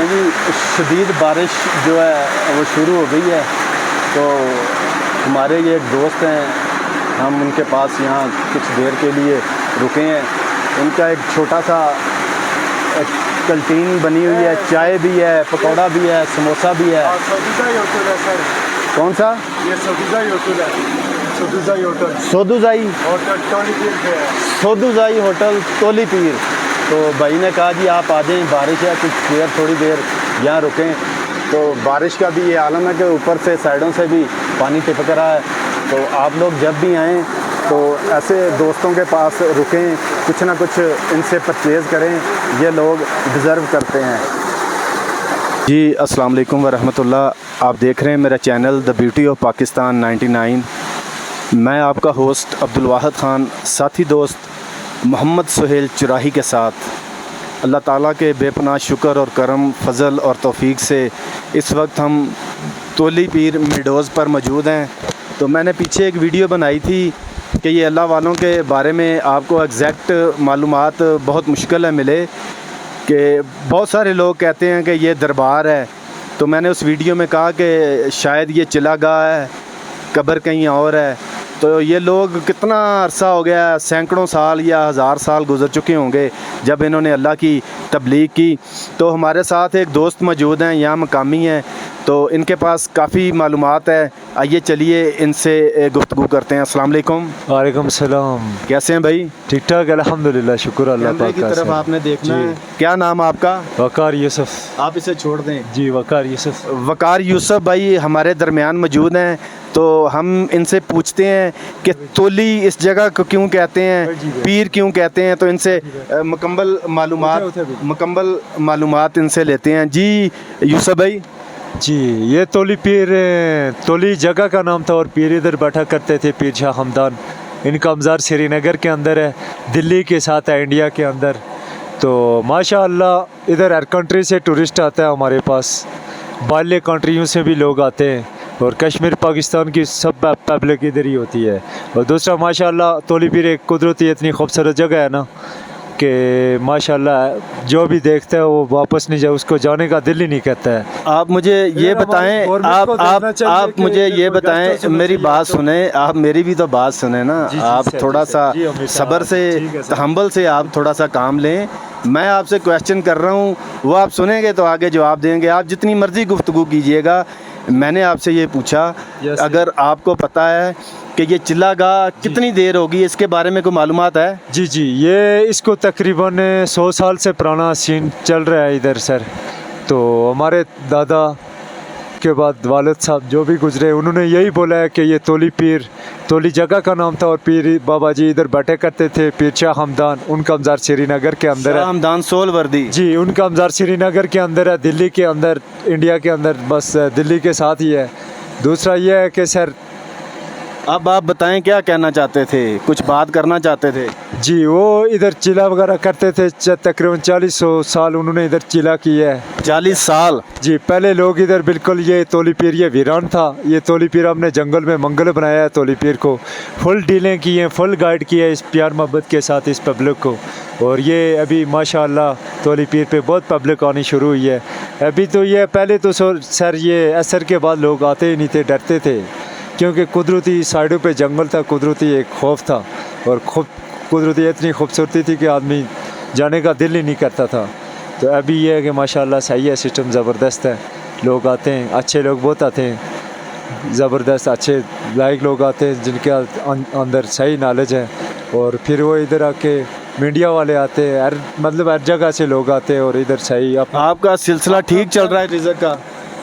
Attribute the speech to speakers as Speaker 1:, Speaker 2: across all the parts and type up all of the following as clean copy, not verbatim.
Speaker 1: جی شدید بارش جو ہے وہ شروع ہو گئی ہے، تو ہمارے یہ دوست ہیں، ہم ان کے پاس یہاں کچھ دیر کے لیے رکے ہیں۔ ان کا ایک چھوٹا سا کینٹین بنی ہوئی ہے، چائے بھی ہے، پکوڑا بھی ہے، سموسا بھی ہے۔ کون سا؟
Speaker 2: یہ سودوزائی ہوٹل ہے، سودوزائی ہوٹل،
Speaker 1: سودوزائی
Speaker 2: ہوٹل ٹولی پیر پہ ہے۔
Speaker 1: سودوزائی ہوٹل تولی پیر۔ تو بھائی نے کہا جی آپ آ جائیں، بارش ہے، کچھ دیر تھوڑی دیر یہاں رکیں۔ تو بارش کا بھی یہ عالم ہے کہ اوپر سے سائڈوں سے بھی پانی ٹپک رہا ہے، تو آپ لوگ جب بھی آئیں تو ایسے دوستوں کے پاس رکیں، کچھ نہ کچھ ان سے پرچیز کریں، یہ لوگ ڈیزرو کرتے ہیں۔ جی السلام علیکم ورحمۃ اللہ، آپ دیکھ رہے ہیں میرا channel the beauty of Pakistan 99۔ میں آپ کا ہوسٹ عبدالواحد خان، ساتھی دوست محمد سہیل چراہی کے ساتھ اللہ تعالیٰ کے بے پناہ شکر اور کرم، فضل اور توفیق سے اس وقت ہم تولی پیر میڈوز پر موجود ہیں۔ تو میں نے پیچھے ایک ویڈیو بنائی تھی کہ یہ اللہ والوں کے بارے میں آپ کو ایگزیکٹ معلومات بہت مشکل ہے ملے، کہ بہت سارے لوگ کہتے ہیں کہ یہ دربار ہے۔ تو میں نے اس ویڈیو میں کہا کہ شاید یہ چلا گاہ ہے، قبر کہیں اور ہے۔ تو یہ لوگ کتنا عرصہ ہو گیا، سینکڑوں سال یا ہزار سال گزر چکے ہوں گے جب انہوں نے اللہ کی تبلیغ کی۔ تو ہمارے ساتھ ایک دوست موجود ہیں، یہاں مقامی ہیں، تو ان کے پاس کافی معلومات ہے۔ آئیے چلیے ان سے گفتگو کرتے ہیں۔ السلام علیکم۔
Speaker 3: وعلیکم السلام۔
Speaker 1: کیسے ہیں بھائی؟
Speaker 3: ٹھیک ٹھاک الحمدللہ، شکر اللہ پاک
Speaker 1: کی
Speaker 3: کا۔
Speaker 1: طرف آپ نے دیکھنا
Speaker 3: جی۔
Speaker 1: ہے۔ کیا نام آپ کا؟
Speaker 3: وقار یوسف۔
Speaker 1: آپ اسے چھوڑ دیں۔
Speaker 3: جی وقار یوسف۔
Speaker 1: وقار یوسف بھائی ہمارے درمیان موجود ہیں، تو ہم ان سے پوچھتے ہیں کہ تولی اس جگہ کو کیوں کہتے ہیں، پیر کیوں کہتے ہیں، تو ان سے مکمل معلومات ان سے لیتے ہیں۔ جی یوسف بھائی۔
Speaker 3: جی یہ تولی پیر، تولی جگہ کا نام تھا، اور پیر ادھر بیٹھا کرتے تھے، پیر شاہ ہمدان۔ ان کا مزار سری نگر کے اندر ہے، دلی کے ساتھ ہے، انڈیا کے اندر۔ تو ماشاء اللہ ادھر ہر کنٹری سے ٹورسٹ آتا ہے ہمارے پاس، باہرلے کنٹریوں سے بھی لوگ آتے ہیں، اور کشمیر پاکستان کی سب پبلک ادھر ہی ہوتی ہے۔ اور دوسرا ماشاء اللہ تولی پیر ایک قدرتی اتنی خوبصورت جگہ ہے نا کہ ماشاء اللہ جو بھی دیکھتا ہے وہ واپس نہیں جائے، اس کو جانے کا دل ہی نہیں کرتا ہے۔
Speaker 1: آپ مجھے یہ بتائیں، آپ مجھے یہ بتائیں، میری بات سنیں، آپ میری بھی تو بات سنیں نا، آپ تھوڑا سا صبر سے، تحمل سے آپ تھوڑا سا کام لیں۔ میں آپ سے کویشچن کر رہا ہوں، وہ آپ سنیں گے تو آگے جواب دیں گے، آپ جتنی مرضی گفتگو کیجیے گا۔ میں نے آپ سے یہ پوچھا اگر آپ کو پتہ ہے کہ یہ چلا گاہ کتنی دیر ہوگی، اس کے بارے میں کوئی معلومات ہے؟
Speaker 3: جی جی، یہ اس کو تقریباً 100 سال سے پرانا سین چل رہا ہے ادھر سر۔ تو ہمارے دادا کے بعد والد صاحب جو بھی گزرے، انہوں نے یہی بولا ہے کہ یہ تولی پیر، تولی جگہ کا نام تھا، اور پیر بابا جی ادھر بیٹھے کرتے تھے، پیر شاہ ہمدان، ان کا مزار سری نگر کے اندر ہے۔
Speaker 1: شاہ ہمدان سول وردی۔
Speaker 3: جی ان کا مزار سری نگر کے اندر ہے، دلی کے اندر، انڈیا کے اندر، بس دلی کے ساتھ ہی ہے۔ دوسرا یہ ہے کہ سر،
Speaker 1: اب آپ بتائیں کیا کہنا چاہتے تھے، کچھ بات کرنا چاہتے تھے؟
Speaker 3: جی وہ ادھر چلا وغیرہ کرتے تھے، تقریباً 40 سال انہوں نے ادھر چلا کی ہے۔
Speaker 1: 40 سال؟
Speaker 3: جی پہلے لوگ ادھر بالکل، یہ تولی پیر یہ ویران تھا، یہ تولی پیر ہم نے جنگل میں منگل بنایا ہے، تولی پیر کو فل ڈیلیں کی ہیں، فل گائیڈ کیا ہے اس پیار محبت کے ساتھ اس پبلک کو۔ اور یہ ابھی ماشاء اللہ تولی پیر پہ بہت پبلک آنی شروع ہوئی ہے۔ ابھی تو یہ پہلے تو سر یہ عصر کے بعد لوگ آتے ہی نہیں تھے، ڈرتے تھے، کیونکہ قدرتی سائڈوں پہ جنگل تھا، قدرتی ایک خوف تھا، اور قدرتی اتنی خوبصورتی تھی کہ آدمی جانے کا دل ہی نہیں کرتا تھا۔ تو ابھی یہ ہے کہ ماشاءاللہ صحیح ہے، سسٹم زبردست ہے، لوگ آتے ہیں، اچھے لوگ بہت آتے ہیں، زبردست اچھے لائق لوگ آتے ہیں جن کے اندر صحیح نالج ہے، اور پھر وہ ادھر آ کے میڈیا والے آتے ہیں، ہر جگہ سے لوگ آتے ہیں، اور ادھر صحیح
Speaker 1: آپ کا سلسلہ ٹھیک چل رہا ہے رزق کا؟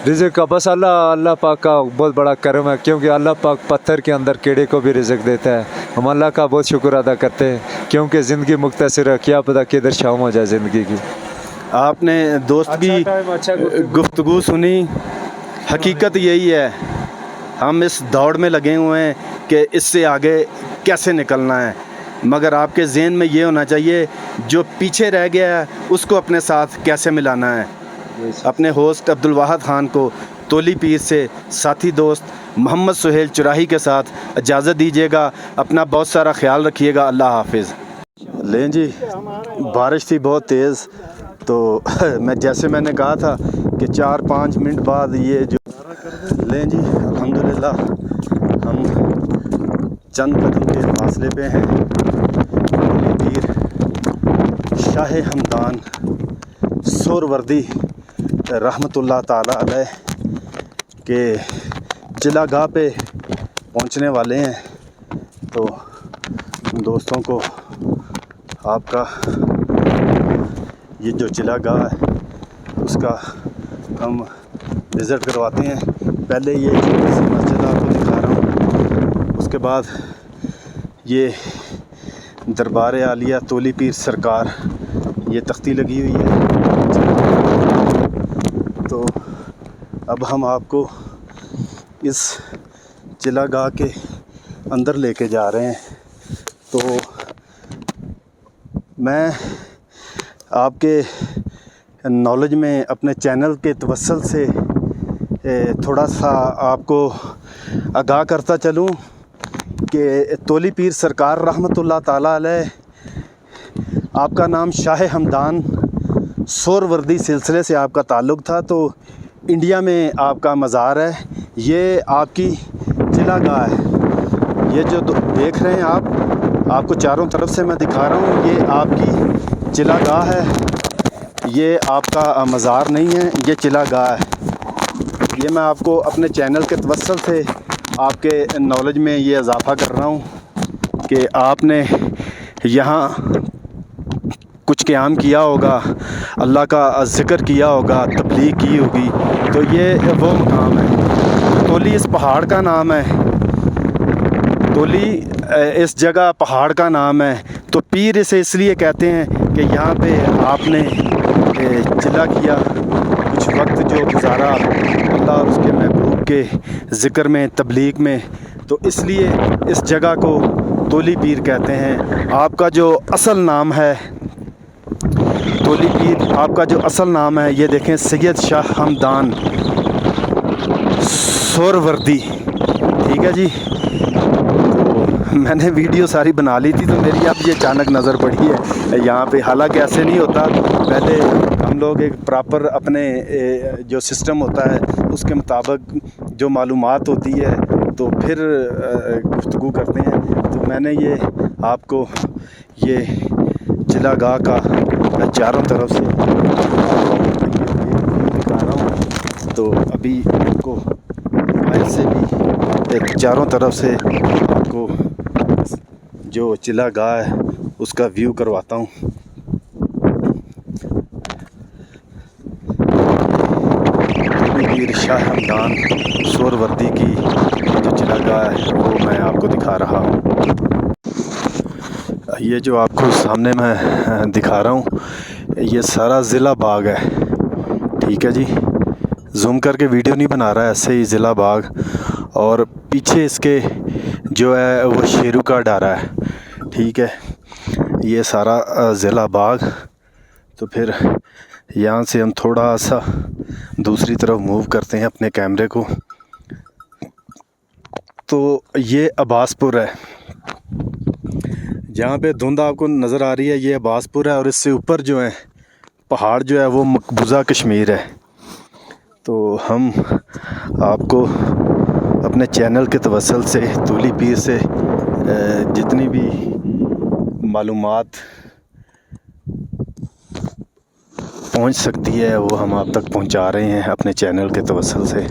Speaker 3: رزق کا بس اللہ پاک کا بہت بڑا کرم ہے، کیونکہ اللہ پاک پتھر کے اندر کیڑے کو بھی رزق دیتا ہے۔ ہم اللہ کا بہت شکر ادا کرتے ہیں، کیونکہ زندگی مختصر ہے، کیا پتہ کدھر شام ہو جائے زندگی کی۔
Speaker 1: آپ نے دوست کی گفتگو سنی، حقیقت یہی ہے، ہم اس دوڑ میں لگے ہوئے ہیں کہ اس سے آگے کیسے نکلنا ہے، مگر آپ کے ذہن میں یہ ہونا چاہیے جو پیچھے رہ گیا ہے اس کو اپنے ساتھ کیسے ملانا ہے۔ اپنے ہوسٹ عبدالواحد خان کو تولی پیر سے ساتھی دوست محمد سہیل چراہی کے ساتھ اجازت دیجیے گا۔ اپنا بہت سارا خیال رکھیے گا۔ اللہ حافظ۔ لیں جی، بارش تھی بہت تیز، تو میں نے کہا تھا کہ 4-5 منٹ بعد یہ جو لیں جی الحمدللہ ہم چند قدم کے فاصلے پہ ہیں تولی پیر شاہ ہمدان سہروردی رحمۃ اللہ تعالی علیہ کے چلا گاہ پہ پہنچنے والے ہیں. تو دوستوں کو آپ کا یہ جو چلا گاہ ہے اس کا ہم وزٹ کرواتے ہیں. پہلے یہ چھوٹی سی مسجد آپ کو دکھا رہا ہوں, اس کے بعد یہ دربار عالیہ تولی پیر سرکار یہ تختی لگی ہوئی ہے. تو اب ہم آپ کو اس چلا گاہ کے اندر لے کے جا رہے ہیں. تو میں آپ کے نالج میں اپنے چینل کے توسل سے تھوڑا سا آپ کو آگاہ کرتا چلوں کہ تولی پیر سرکار رحمۃ اللہ تعالیٰ علیہ, آپ کا نام شاہ ہمدان سہروردی سلسلے سے آپ کا تعلق تھا. تو انڈیا میں آپ کا مزار ہے, یہ آپ کی چلا گاہ ہے. یہ جو دیکھ رہے ہیں آپ کو چاروں طرف سے میں دکھا رہا ہوں, یہ آپ کی چلا گاہ ہے, یہ آپ کا مزار نہیں ہے, یہ چلا گاہ ہے. یہ میں آپ کو اپنے چینل کے توسل سے آپ کے نالج میں یہ اضافہ کر رہا ہوں کہ آپ نے یہاں کچھ قیام کیا ہوگا, اللہ کا ذکر کیا ہوگا, تبلیغ کی ہوگی. تو یہ وہ مقام ہے. تولی اس پہاڑ کا نام ہے, تولی اس جگہ پہاڑ کا نام ہے. تو پیر اسے اس لیے کہتے ہیں کہ یہاں پہ آپ نے چلا کیا, کچھ وقت جو گزارا اللہ اور اس کے محبوب کے ذکر میں, تبلیغ میں. تو اس لیے اس جگہ کو تولی پیر کہتے ہیں. آپ کا جو اصل نام ہے تولی پیر, آپ کا جو اصل نام ہے یہ دیکھیں سید شاہ ہمدان سہروردی. ٹھیک ہے جی. تو میں نے ویڈیو ساری بنا لی تھی تو میری اب یہ اچانک نظر پڑی ہے یہاں پہ. حالانکہ ایسے نہیں ہوتا, پہلے ہم لوگ ایک پراپر اپنے جو سسٹم ہوتا ہے اس کے مطابق جو معلومات ہوتی ہے تو پھر گفتگو کرتے ہیں. تو میں نے یہ آپ کو یہ چلا گاہ کا چاروں طرف سے دکھا رہا ہوں. تو ابھی آپ کو ایسے بھی چاروں طرف سے آپ کو جو چلا گاہ ہے اس کا ویو کرواتا ہوں. پیر شاہ ہمدان سہروردی کی جو چلا گاہ ہے وہ میں آپ کو دکھا رہا ہوں. یہ جو آپ کو سامنے میں دکھا رہا ہوں یہ سارا ضلع باغ ہے. ٹھیک ہے جی, زوم کر کے ویڈیو نہیں بنا رہا ہے, ایسے ہی ضلع باغ. اور پیچھے اس کے جو ہے وہ شیرو کا ڈارا ہے. ٹھیک ہے, یہ سارا ضلع باغ. تو پھر یہاں سے ہم تھوڑا سا دوسری طرف موو کرتے ہیں اپنے کیمرے کو. تو یہ عباس پور ہے, جہاں پہ دھند آپ کو نظر آ رہی ہے یہ عباس پور ہے. اور اس سے اوپر جو ہے پہاڑ جو ہے وہ مقبوضہ کشمیر ہے. تو ہم آپ کو اپنے چینل کے توسل سے تولی پیر سے جتنی بھی معلومات پہنچ سکتی ہے وہ ہم آپ تک پہنچا رہے ہیں اپنے چینل کے توسل سے.